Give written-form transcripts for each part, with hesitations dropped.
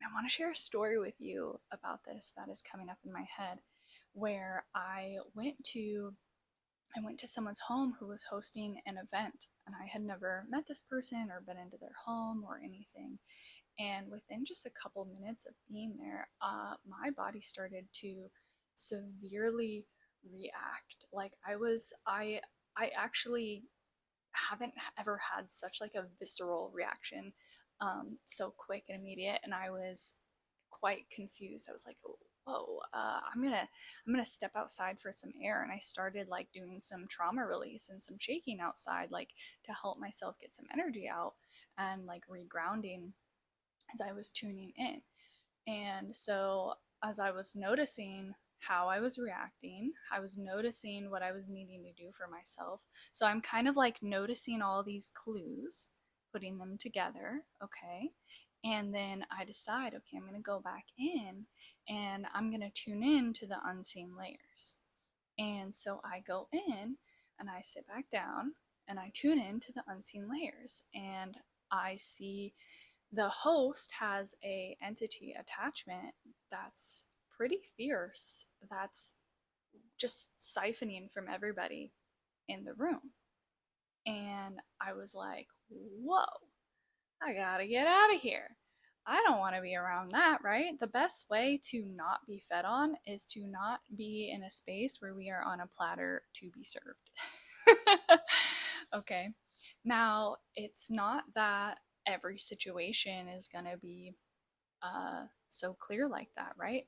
I want to share a story with you about this that is coming up in my head, where I went to someone's home who was hosting an event, and I had never met this person or been into their home or anything. And within just a couple minutes of being there, my body started to severely react. Like I actually haven't ever had such like a visceral reaction, so quick and immediate, and I was quite confused. I was like, whoa, I'm gonna step outside for some air. And I started like doing some trauma release and some shaking outside, like to help myself get some energy out and like regrounding as I was tuning in. And so as I was noticing how I was reacting, I was noticing what I was needing to do for myself. So I'm kind of like noticing all these clues, putting them together, okay? And then I decide, okay, I'm going to go back in and I'm going to tune in to the unseen layers. And so I go in and I sit back down and I tune in to the unseen layers, and I see the host has a entity attachment that's pretty fierce, that's just siphoning from everybody in the room. And I was like, whoa, I gotta get out of here. I don't want to be around that, right? The best way to not be fed on is to not be in a space where we are on a platter to be served. Okay. Now, it's not that every situation is going to be so clear like that, right?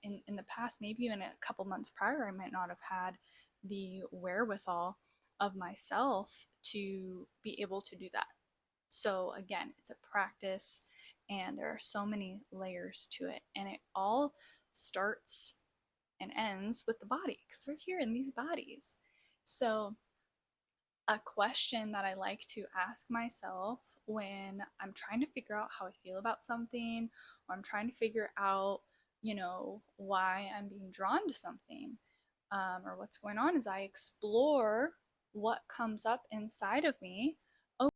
In the past, maybe even a couple months prior, I might not have had the wherewithal of myself to be able to do that. So again, it's a practice, and there are so many layers to it, and it all starts and ends with the body, because we're here in these bodies. So a question that I like to ask myself when I'm trying to figure out how I feel about something, or I'm trying to figure out, why I'm being drawn to something, or what's going on, is I explore what comes up inside of me